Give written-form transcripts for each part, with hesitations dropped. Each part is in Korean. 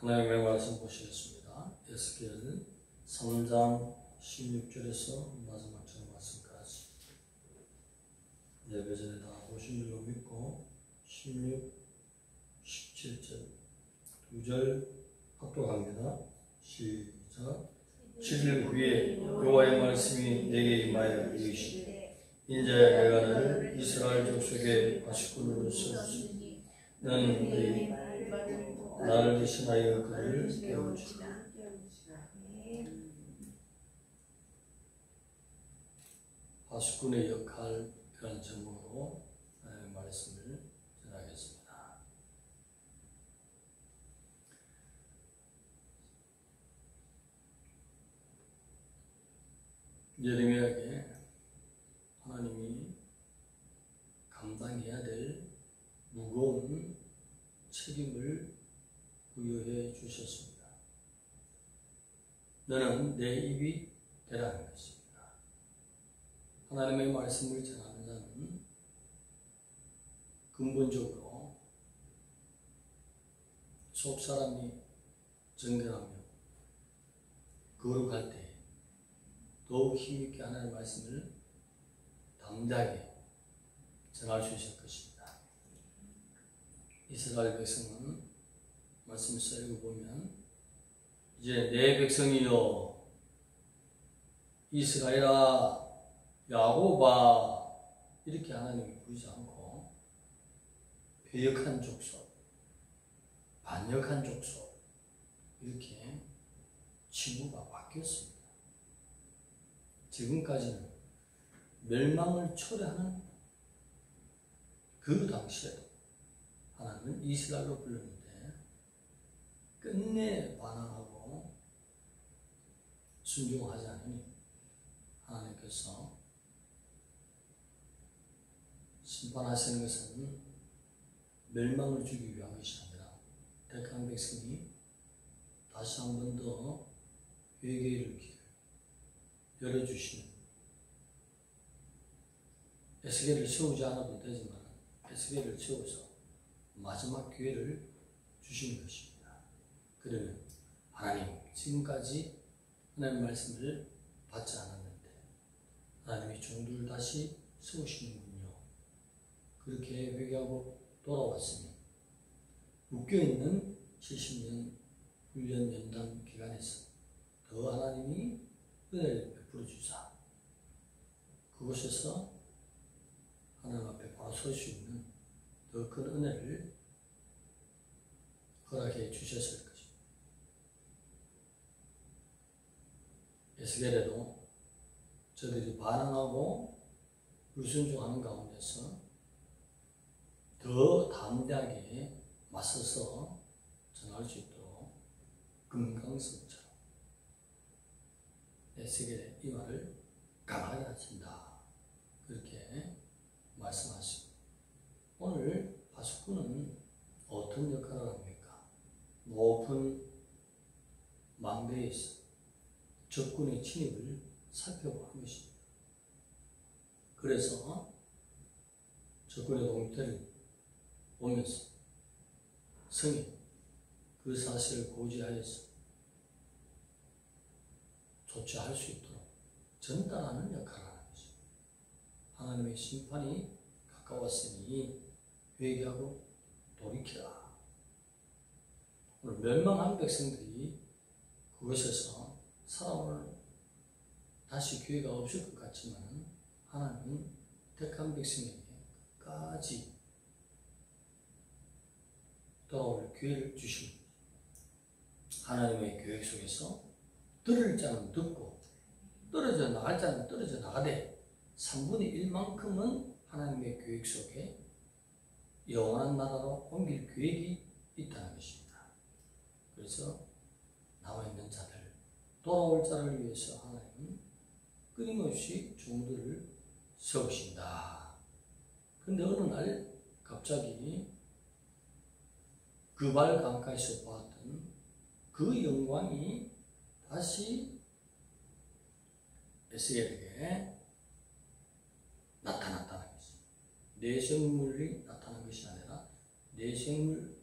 하나님의 말씀 보시겠습니다. 에스겔 3장 16절에서 마지막절 말씀까지 예배전에 다 보신 줄로 믿고 16, 17절 2절 합독합니다. 시작. 7일 후에 여호와의 말씀이 내게 임하여 이르시되 이제 내가 너를 이스라엘 족속의 바시꾼으로 세우시니 너는 너희 나를 대신하여 그를 깨우치라. 바시꾼의 역할이라는 제목으로 말씀을 전하겠습니다. 예레미야에게 하나님이 감당해야 될 무거운 책임을 부여해 주셨습니다. 너는 내 입이 되라는 것입니다. 하나님의 말씀을 전하는 자는 근본적으로 속 사람이 정결하며 거룩할 때 더욱 힘있게 하나님의 말씀을 당당하게 전할 수 있을 것입니다. 이스라엘 백성은 말씀을 읽어보면 이제 내 백성이여 이스라엘아 야곱아 이렇게 하나님이 부르지 않고 배역한 족속, 반역한 족속 이렇게 칭호가 바뀌었습니다. 지금까지는 멸망을 초래하는 그 당시에도 하나님은 이스라엘로 불렀는데 끝내 반항하고 순종하지 않으니 하나님께서 심판하시는 것은 멸망을 주기 위한 것이 아니라 택한 백성이 다시 한 번 더 회개의 길을 열어주시는 에스겔을 세우지 않아도 되지만 에스겔을 세워서 마지막 기회를 주시는 것입니다. 그러면 하나님 지금까지 하나님의 말씀을 받지 않았는데 하나님이 종들을 다시 세우시는군요. 그렇게 회개하고 돌아왔으니 묶여있는 70년 훈련 연단 기간에서 더 하나님이 은혜를 베풀어 주사 그곳에서 하나님 앞에 바로 설 수 있는 더 큰 은혜를 허락해 주셨을 것입니다. 에스겔에도 저들이 반항하고 불순종하는 가운데서 더 담대하게 맞서서 전할 수 있도록 금강석처럼 에스겔의 이 말을 강하게 하신다. 그렇게 말씀하시고 오늘 바시꾼은 어떤 역할을 합니까? 높은 망대에서 적군의 침입을 살펴보는 것입니다. 그래서 적군의 동태를 보면서 성이 그 사실을 고지하여서 조치할 수 있도록 전달하는 역할을 하는 것입니다. 하나님의 심판이 가까웠으니 회개하고 돌이켜라. 오늘 멸망한 백성들이 그것에서 살아오늘 다시 기회가 없을 것 같지만 하나님은 택한 백성에게 끝까지 돌아올 기회를 주십니다. 하나님의 계획 속에서 들을 자는 듣고 떨어져 나갈 자는 떨어져 나가되 3분의 1만큼은 하나님의 계획 속에 영원한 나라로 옮길 계획이 있다는 것입니다. 그래서 남아있는 자들, 돌아올 자를 위해서 하나님은 끊임없이 종들을 세우신다. 그런데 어느 날 갑자기 그 발 가까이서 보았던 그 영광이 다시 에스겔에게 나타났다는 것입니다. 내 생물이 나타난 것이 아니라 내 생물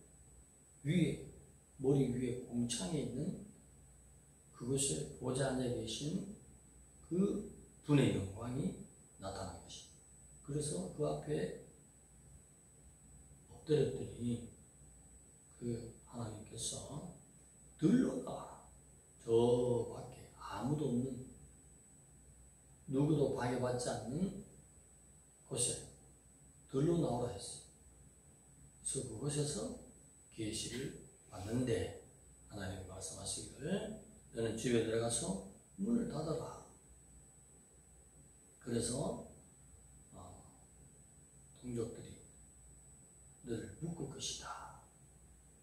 위에 머리 위에 공창에 있는 그곳에 보좌 앉아 계신 그 분의 영광이 나타난 것입니다. 그래서 그 앞에 엎드렸더니 그 하나님께서 들러나와라. 저 밖에 아무도 없는, 누구도 방해받지 않는 곳에 들러나오라 했어요. 그래서 그곳에서 계시를 받는데 하나님이 말씀하시기를 너는 집에 들어가서 문을 닫아라. 그래서 동족들이 너를 묶을 것이다.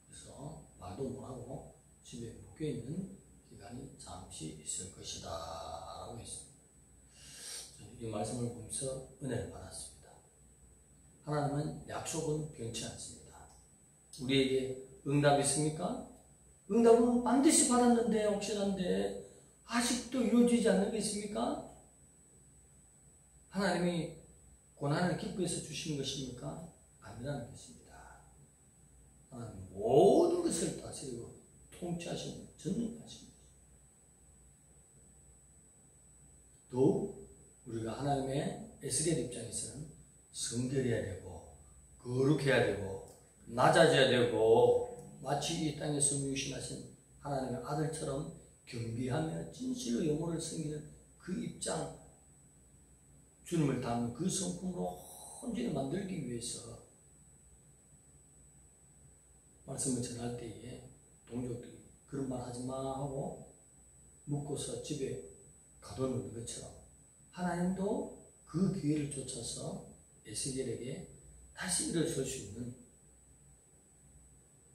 그래서 말도 못하고 집에 묶여있는 기간이 잠시 있을 것이다 라고 했습니다. 이 말씀을 보면서 은혜를 받았습니다. 하나님은 약속은 변치 않습니다. 우리에게 응답이 있습니까? 응답은 반드시 받았는데 혹시나인데 아직도 이루어지지 않는 게 있습니까? 하나님이 고난을 기뻐해서 주신 것입니까? 아니라는 것입니다. 하나님 모든 것을 다스리고 통치하시는 전능하십니다. 더욱 우리가 하나님의 에스겔 입장에서는 성결해야 되고 거룩해야 되고 낮아져야 되고 마치 이 땅에서 유신하신 하나님의 아들처럼 겸비하며 진실로 영혼을 섬기는 그 입장, 주님을 닮은 그 성품으로 온전히 만들기 위해서 말씀을 전할 때에 동족들이 그런 말 하지 마 하고 묶고서 집에 가둬놓는 것처럼 하나님도 그 기회를 쫓아서 에스겔에게 다시 일어설 수 있는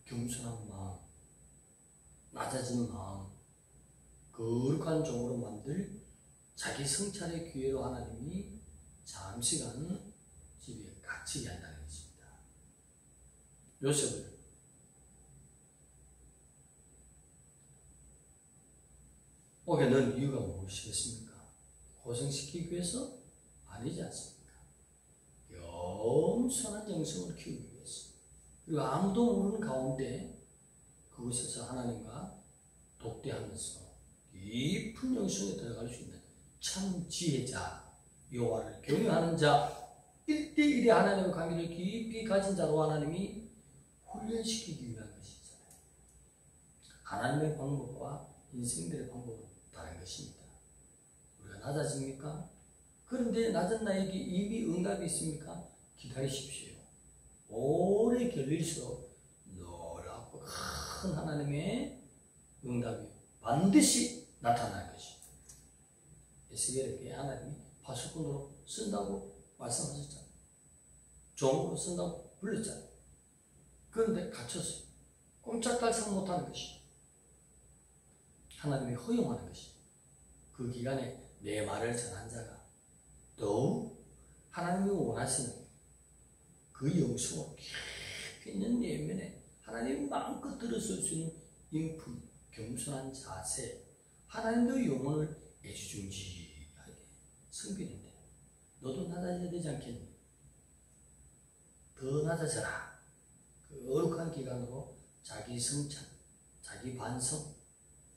겸손한 마음, 낮아진 마음, 거룩한 종으로 만들 자기 성찰의 기회로 하나님이 잠시간 집에 갇히게 한다는 것입니다. 요셉을 오게 넣은 이유가 무엇이겠습니까? 고생시키기 위해서? 아니지 않습니까? 겸손한 영성을 키우기 위해서. 그리고 아무도 모르는 가운데 그곳에서 하나님과 독대하면서 깊은 영성에 들어갈 수 있는 참 지혜자, 여호와를 경외하는 자, 1대1의 하나님의 관계를 깊이 가진 자로 하나님이 훈련시키기 위한 것이잖아요. 하나님의 방법과 인생들의 방법은 다른 것입니다. 우리가 낮아집니까? 그런데 낮은 나에게 이미 응답이 있습니까? 기다리십시오. 오래 걸릴수록 노랗고 큰 하나님의 응답이 반드시 나타날 것입니다. 에스겔에게 하나님이 파수꾼으로 쓴다고 말씀하셨잖아요. 종으로 쓴다고 불렀잖아요. 그런데 갇혔어요. 꼼짝달싹 못하는 것입니다. 하나님이 허용하는 것입니다. 그 기간에 내 말을 전한 자가 더욱 하나님이 원하시는 그 영성으로 깊이 있는 내면에 하나님이 마음껏 들어설 수 있는 인품, 겸손한 자세, 하나님의 영혼을 애지중지하게 섬기는데 너도 낮아져야 되지 않겠니? 더 낮아져라. 그 어룩한 기간으로 자기 성찰, 자기 반성,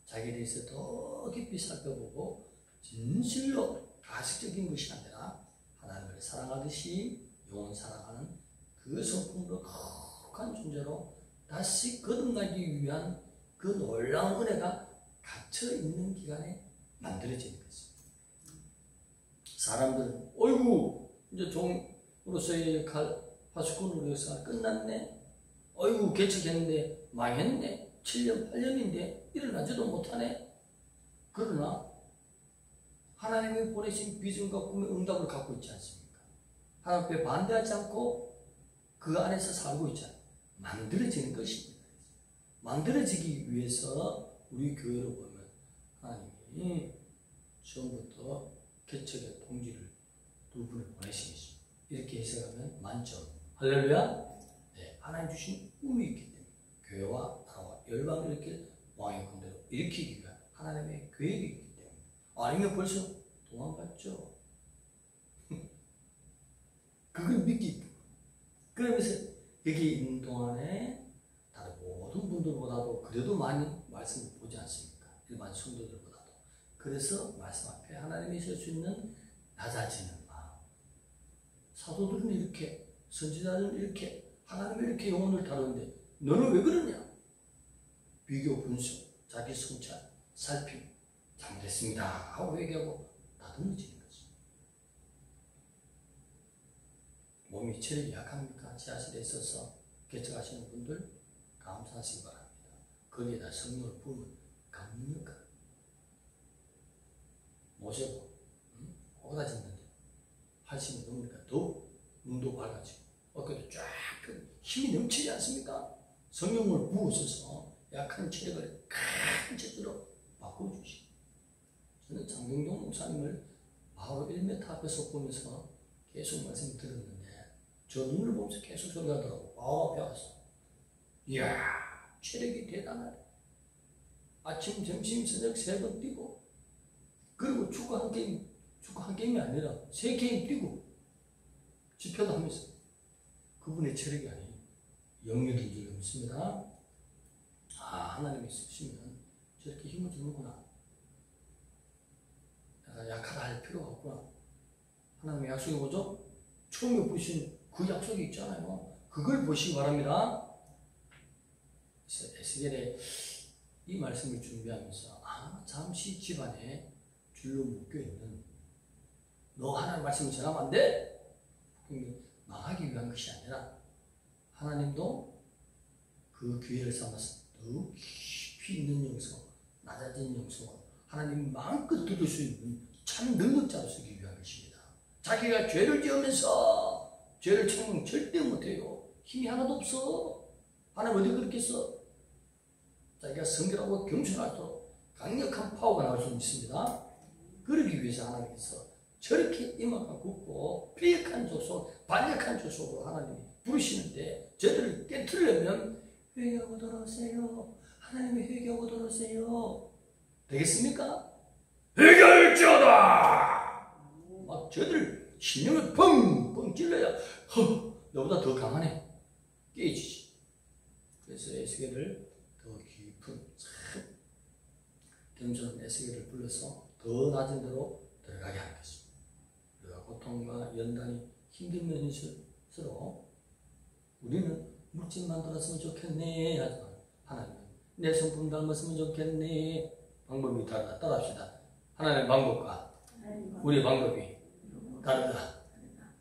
자기에 대해서 더 깊이 살펴보고 진실로 가식적인 것이 아니라 하나님을 사랑하듯이 영혼 사랑하는 그 성품으로 거룩한 존재로 다시 거듭나기 위한 그 놀라운 은혜가 갇혀있는 기간에 만들어지는 것입니다. 사람들은 어이구 이제 종으로서의 역할, 파수꾼으로서의 역사가 끝났네, 어이구 개척했는데 망했네, 7년 8년인데 일어나지도 못하네. 그러나 하나님이 보내신 비전과 꿈의 응답을 갖고 있지 않습니까? 하나님께 반대하지 않고 그 안에서 살고 있잖아요. 만들어지는 것입니다. 만들어지기 위해서 우리 교회로 보면 하나님이 처음부터 개척의 통지를 두 분을 보내신 것입니다. 이렇게 해석하면 만점. 할렐루야. 네, 하나님 주신 꿈이 있기 때문에 교회와 나라와 열방을 이렇게 왕의 군대로 일으키기 위한 하나님의 계획이 있기 때문에, 아니면 벌써 도망갔죠. 그걸 믿기 때문에. 그러면서 여기 있는 동안에 다른 모든 분들보다도 바울도 그래도 많이 말씀을 보지 않습니까? 일반 성도들보다도. 그래서 말씀 앞에 하나님이 있을 수 있는 낮아지는 마음. 사도들은 이렇게, 선지자들은 이렇게, 하나님이 이렇게 영혼을 다루는데 너는 왜 그러냐? 비교, 분석, 자기 성찰, 살핌, 잘못했습니다 하고 얘기하고 다듬어지는 거지. 몸이 체력이 약합니까? 지하실에 있어서 개척하시는 분들 감사하시기 바랍니다. 거기에다 성령을 부으면 강력한 모세고 오다졌는데 80이 넘으니까 더욱 눈도 밝아지고 어깨도 쫙 펴고 힘이 넘치지 않습니까? 성령을 부으셔서 약한 체력을 큰 체력으로 바꿔주시고, 저는 장경동 목사님을 바로 1m 앞에서 보면서 계속 말씀을 들었는데 저 눈을 보면서 계속 소리하더라고. 바로 앞에 와서 이야 체력이 대단하네. 아침 점심 저녁 3번 뛰고, 그리고 축구 한 게임이 아니라 3게임 뛰고 집회도 하면서 그분의 체력이 아니에요. 영역인 줄 믿습니다. 하나님이 있으시면 저렇게 힘을 주는구나. 내가 약하다 할 필요가 없구나. 하나님의 약속이 뭐죠? 처음에 보신 그 약속이 있잖아요. 그걸 보시기 바랍니다. 에스겔의 이 말씀을 준비하면서 잠시 집안에 줄로 묶여있는 너 하나님 말씀을 전하면 안 돼? 망하기 위한 것이 아니라 하나님도 그 기회를 삼아서 더 깊이 있는 영성, 낮아진 영성으로 하나님 마음껏 들을 수 있는 참 능력자로 쓰기 위한 것입니다. 자기가 죄를 지으면서 죄를 청명 절대 못해요. 힘이 하나도 없어. 하나님 어디 그렇겠어? 자기가 성결하고 겸손할수록 강력한 파워가 나올 수 있습니다. 그러기 위해서 하나님께서 저렇게 이마가 굽고 삐약한 조속, 반역한 조속으로 하나님이 부르시는데 저들을 깨트리려면 회개하고 돌아오세요. 하나님이 회개하고 돌아오세요. 되겠습니까? 회개할지어다! 막 저들 신령을 펑펑 찔러야 너보다 더 강하네. 깨지지. 그래서 에스겔을 더 깊은 참 겸손한 에스겔을 불러서 더 낮은 데로 들어가게 하는 것입니다. 우리가 고통과 연단이 힘든 면이 있을수록 우리는 물질만 들었으면 좋겠네 하지만 하나님은 내 성품 닮았으면 좋겠네. 방법이 다르다. 따라합시다. 하나님의 방법과 우리의 방법이 다르다.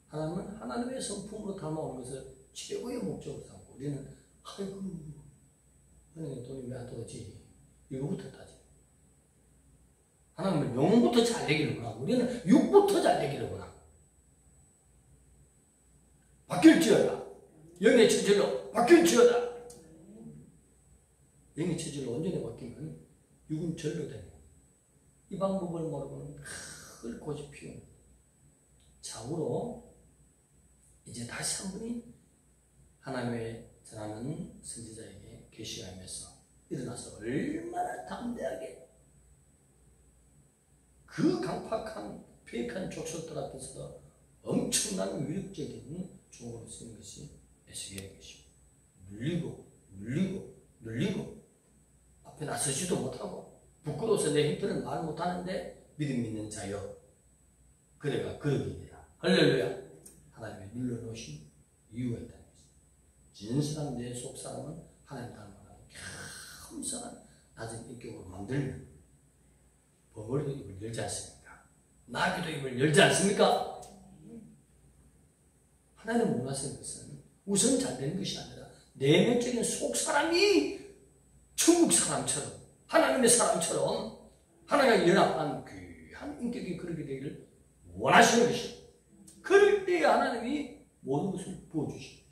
하나님은 하나님의 성품으로 닮아오는 것을 최고의 목적으로 삼고 우리는 아이고 은행에 돈이 왜 안 들어오지? 이거부터 따지. 하나님은 영부터 잘 되기를 원하고 우리는 육부터 잘 되기를 원하고 바뀔지어다. 영의 체질로 바뀔지어다. 영의 체질로 온전히 바뀌면 육은 절로 되는 이 방법을 모르고는 늘 고집 피우는 좌우로 이제 다시 한 번이 하나님의 전하는 선지자에게 계시가 임해서 일어나서 얼마나 담대하게 그 강팍한 폐익한 족속들 앞에서 엄청난 위력적인 종으로 쓰는 것이 에스겔의 것입니다. 눌리고 앞에 나서지도 못하고 부끄러워서 내 힘들은 말 못하는데 믿음 있는 자여 그대가 그러기니라. 할렐루야. 하나님의 눌러놓으신 이유가 있다는 것입니다. 진실한 내 속사람은 하나님 닮아가는 겸손한 낮은 인격으로 만들면 버물도 입을 열지 않습니까? 나귀도 입을 열지 않습니까? 하나님 원하시는 것은 우선 잘 되는 것이 아니라 내면적인 속사람이 천국 사람처럼 하나님의 사람처럼 하나님과 연합한 귀한 인격이 그렇게 되기를 원하시는 것입니다. 그럴 때 하나님이 모든 것을 부어주시는 것입니다.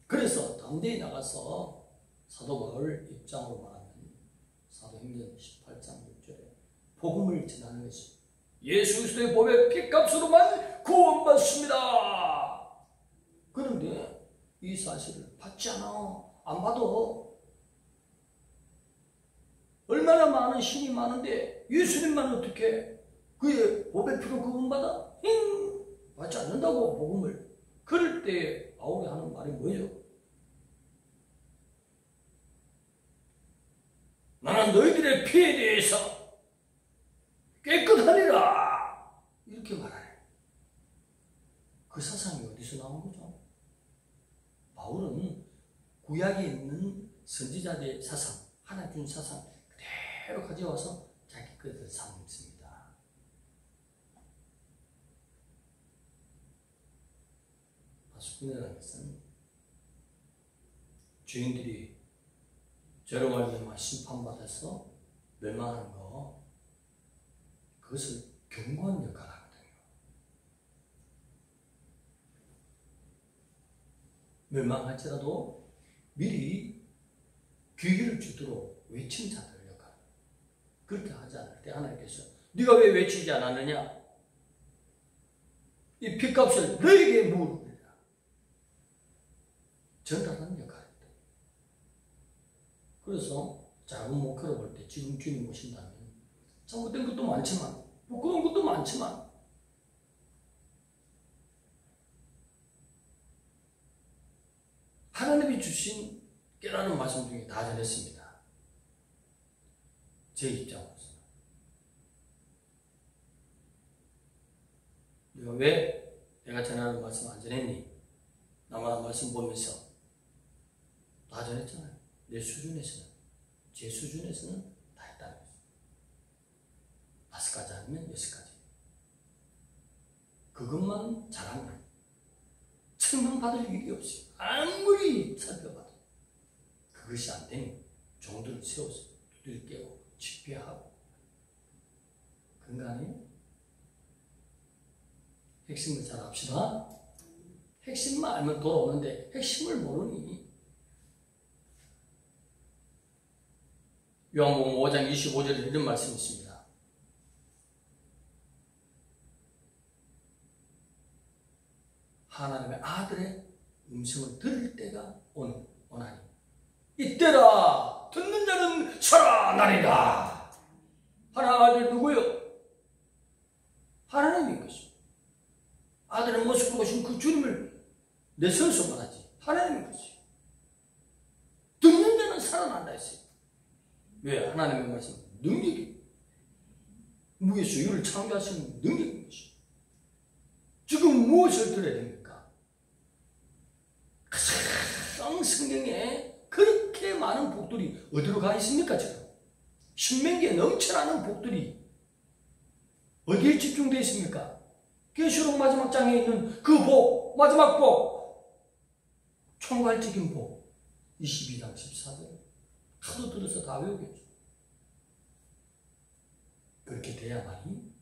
그래서 담대히 나가서 사도 바울 입장으로 말하면 사도행전 18장 6절에 복음을 전하는 것입니다. 예수 그리스도의 보배 피값으로만 구원받습니다. 그런데 이 사실을 받지 않아. 안 봐도 얼마나 많은 신이 많은데 예수님만 어떻게 그의 보배 피로 구원받아? 받지 않는다고 복음을. 그럴 때 바울이 하는 말이 뭐예요? 피에 대해서 깨끗하리라 이렇게 말하네. 그 사상이 어디서 나온 거죠? 바울은 구약에 있는 선지자들의 사상, 하나 준 사상 그대로 가져와서 자기 것을 삼습니다. 파수꾼이라는 것은 죄인들이 죄로 말미암아 심판받아서 멸망하는 거, 그것을 경고하는 역할을 하거든요. 멸망할지라도 미리 귀기를 주도록 외친 자들의 역할. 그렇게 하지 않을 때 하나님께서 네가 왜 외치지 않았느냐? 이 핏값을 너에게 물으리라. 전달하는 역할입니다. 그래서 작은 목표를 볼 때 지금 주님 오신다면 잘못된 것도 많지만 부끄러운 것도 많지만 하나님이 주신 깨달은 말씀 중에 다 전했습니다. 제 입장으로서 네가 왜 내가 전하는 말씀 안 전했니? 나만 말씀 보면서 다 전했잖아요. 내 수준에서는, 제 수준에서는 다 했다는 거죠. 5가지 아니면 6가지. 그것만 잘하면 책망받을 일이 없어요. 아무리 살펴봐도. 그것이 안 되니 종들을 세워서 두드려 깨고 집회하고. 근간에 핵심을 잘 합시다. 핵심만 알면 돌아오는데 핵심을 모르니 요한복음 5장 25절에 이런 말씀이 있습니다. 하나님의 아들의 음성을 들을 때가 오나니 이때라 듣는 자는 살아나리라. 하나님 누구요? 하나님인 것입니다. 아들의 모습을 보신 그 주님을 내세워서 말하지 하나님인 것이요. 듣는 자는 살아난다 했어요. 왜? 하나님의 말씀 능력이 무의 수유를 창조하시는 능력인 것이요. 지금 무엇을 들어야 됩니까? 가장 성경에 그렇게 많은 복들이 어디로 가 있습니까? 지금 신명기에 넘쳐나는 복들이 어디에 집중되어 있습니까? 계시록 마지막 장에 있는 그 복, 마지막 복, 총괄적인 복 22장 14절 하도 들어서 다 외우겠죠. 그렇게 돼야만이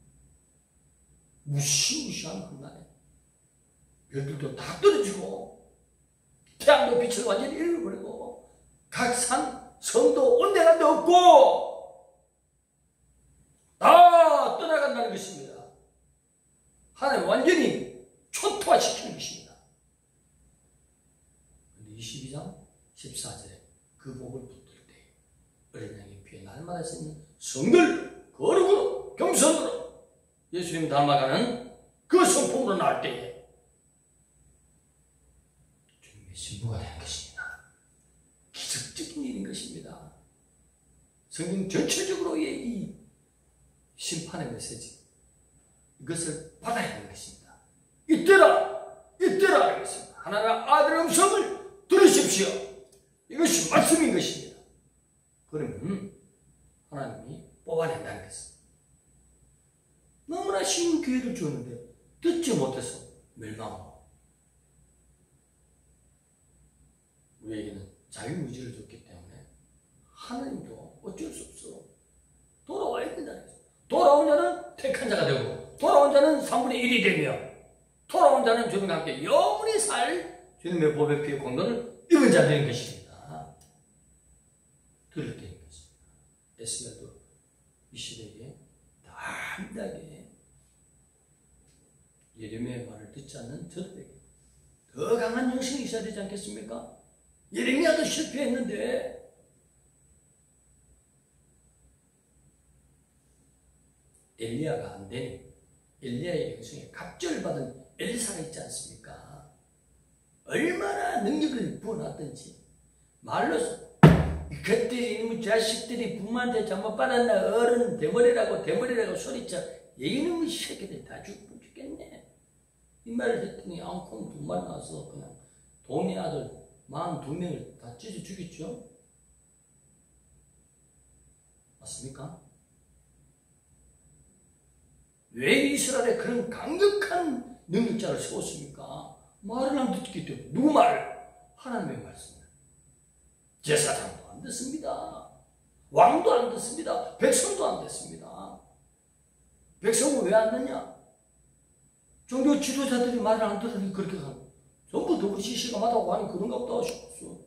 무시무시한 한날에 별들도 다 떨어지고 태양도 빛을 완전히 잃어버리고 각 산, 섬도 온데간데 없고 다 떠나간다는 것입니다. 하나님 완전히 초토화시키는 것입니다. 그런데 22장 14절에 그 복을 붙들 때 어린 양의 피에 날마다 쓰는 성들 거룩으로 겸손으로 예수님 닮아가는 그 성품으로 나올 때에 주님의 신부가 되는 것입니다. 기적적인 일인 것입니다. 성경 전체적으로의 이 심판의 메시지 이것을 받아야 하는 것입니다. 이때라 하겠습니다. 하나님의 아들의 음성을 들으십시오. 이것이 말씀인 것입니다. 그러면 하나님이 뽑아낸다는 것입니다. 너무나 쉬운 기회를 주었는데 듣지 못해서 멸망하고 우리에게는 자유의지를 줬기 때문에 하나님도 어쩔 수 없어 돌아와야 된다는 것입니다. 돌아온 자는 택한 자가 되고 돌아온 자는 3분의 1이 되며 돌아온 자는 주님과 함께 영원히 살 주님의 보배 피의 공로를 입은 자 되는 것입니다. 들을 때인 것입니다. 에스겔도 이 시대에 담대하게 예레미야의 말을 듣지 않는 저들에게 더 강한 영성이 있어야 되지 않겠습니까? 예레미야도 실패했는데 엘리야가 안 되니 엘리야의 영성에 갑절받은 엘리사가 있지 않습니까? 얼마나 능력을 부어놨든지 말로서 그때 이놈의 자식들이 부모한테 잘못 받았나 어른 대머리라고 소리쳐 이놈의 새끼들 다 죽겠네. 이 말을 했더니 앙콩 2마리 나와서 그냥 도미 아들 42명을 다 찢어 죽였죠. 맞습니까? 왜 이스라엘에 그런 강력한 능력자를 세웠습니까? 말을 안 듣기 때문에. 누구 말? 하나님의 말씀을. 제사장도 안 듣습니다. 왕도 안 듣습니다. 백성도 안 듣습니다. 백성은 왜 안 듣냐? 종교 지도자들이 말을 안 들으니 그렇게 가는 거예요. 전부 더블시 시감하다고 하니 그런가 보다 싶었어.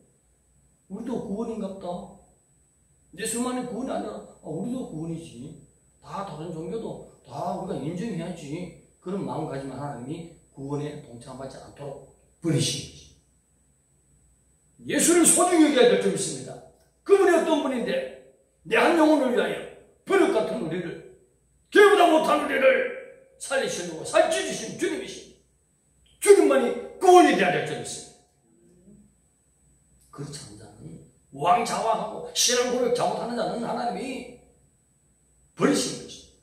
우리도 구원인가 보다. 예수만이 구원이 아니라 우리도 구원이지. 다 다른 종교도 다 우리가 인정해야지. 그런 마음가짐을 하나님이 구원에 동참하지 않도록 버리신 거지. 예수를 소중히 여겨야 될 점 있습니다. 그분이 어떤 분인데 내 한 영혼을 위하여 벼룩 같은 우리를 개보다 못한 우리를 살리시려고 살찌주신 주님이신 주님만이 구원이 되어야 될 점이 있습니다. 그렇지 않은 자는 우왕좌왕하고 신앙 고백 잘못하는 자는 하나님이 버리시는 것입니다.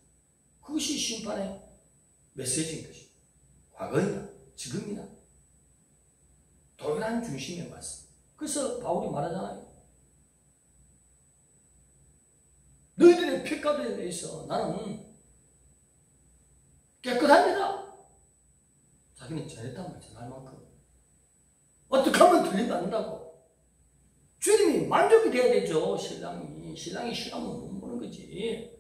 그것이 심판의 메시지인 것입니다. 과거이나 지금이나 동일한 중심의 말씀. 그래서 바울이 말하잖아요. 너희들의 핏값에 대해서 나는 깨끗합니다. 자기는 잘했단 말이죠. 날 만큼. 어떻게 하면 틀리지 않는다고. 주님이 만족이 돼야 되죠. 신랑이 싫어하면 못 보는 거지.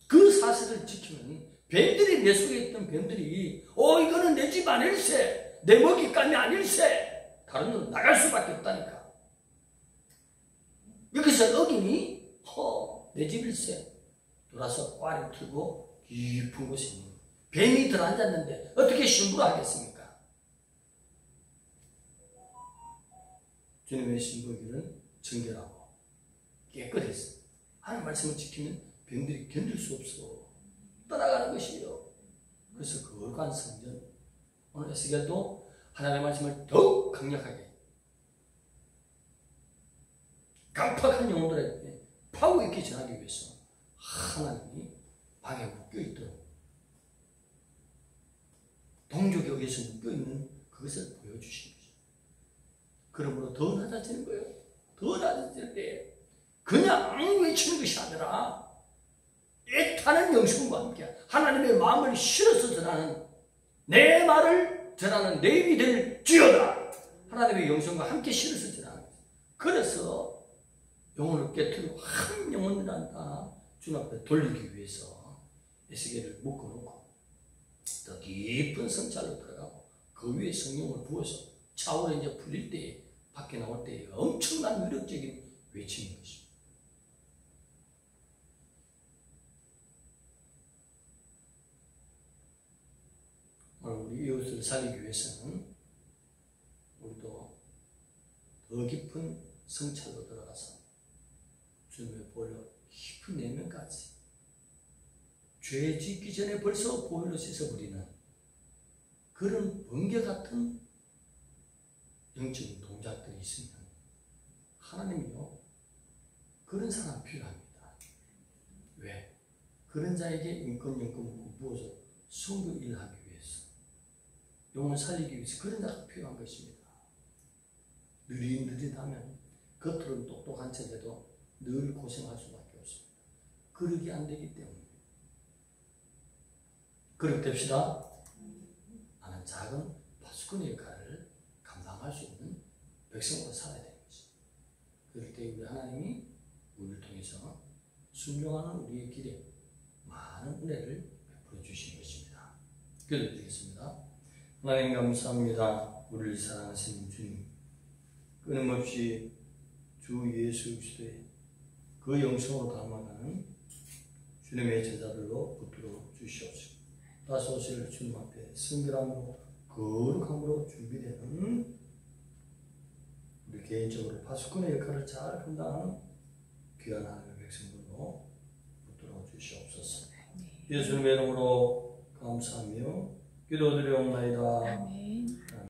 그 사실을 지키면 뱀들이 내 속에 있던 뱀들이 이거는 내 집 아닐세, 내 먹잇감이 아닐세, 다른 데로 나갈 수밖에 없다니까. 여기서 어기니 내 집일세. 돌아서 꽈리 틀고 깊은 곳에 있는 뱀이 들어앉았는데 어떻게 신부를 하겠습니까? 주님의 신부에게는 정결하고 깨끗했어. 하나님 말씀을 지키면 뱀들이 견딜 수 없어. 떠나가는 것이에요. 그래서 거룩한 성전, 오늘 에스겔도 하나님의 말씀을 더욱 강력하게 강팍한 영혼들에게 파워 있게 전하기 위해서 하나님이 방에 묶여있도록 동족에 의해서 묶여있는 그것을 보여주신 거죠. 그러므로 더 낮아지는 거예요. 더 낮아질 때 그냥 외치는 것이 아니라 애타는 영성과 함께 하나님의 마음을 실어서 전하는, 내 말을 전하는 내 입이 될지어다. 하나님의 영성과 함께 실어서 전하는 거죠. 그래서 영혼을 깨뜨리고 한 영혼이란다 주님 앞에 돌리기 위해서 에스겔을 묶어놓고 더 깊은 성찰로 들어가고 그 위에 성령을 부어서 차오르 이제 풀릴 때에 밖에 나올 때에 엄청난 위력적인 외침인 것입니다. 우리 이웃을 살리기 위해서는 우리도 더 깊은 성찰로 들어가서 주님의 보혈로 깊은 내면까지 죄 짓기 전에 벌써 보혈로 씻어버리는 그런 번개 같은 영적인 동작들이 있으면 하나님이요 그런 사람 필요합니다. 왜? 그런 자에게 인권을 부어서 선교 일을 하기 위해서, 영혼을 살리기 위해서 그런 자가 필요한 것입니다. 느릿느릿하면 겉으로는 똑똑한 척해도 늘 고생할 수밖에 없습니다. 그러기 안 되기 때문에. 그렇게 됩시다. 나는 작은 파수꾼의 역할을 감당할 수 있는 백성으로 살아야 되는 거지. 그럴 때 우리 하나님이 우리를 통해서 순종하는 우리의 길에 많은 은혜를 베풀어 주시는 것입니다. 기도드리겠습니다. 하나님 감사합니다. 우리를 사랑하시는 주님, 끊임없이 주 예수 그리스도의 그 영성으로 닮아가는 주님의 제자들로 붙들어 주시옵소서. 다시 오실 주님 앞에 성결함으로 거룩함으로 준비되는 우리 개인적으로 파수꾼의 역할을 잘 감당하는 귀한 하나님의 백성들로 붙들어 주시옵소서. 예수님의 이름으로 감사하며 기도드리옵나이다.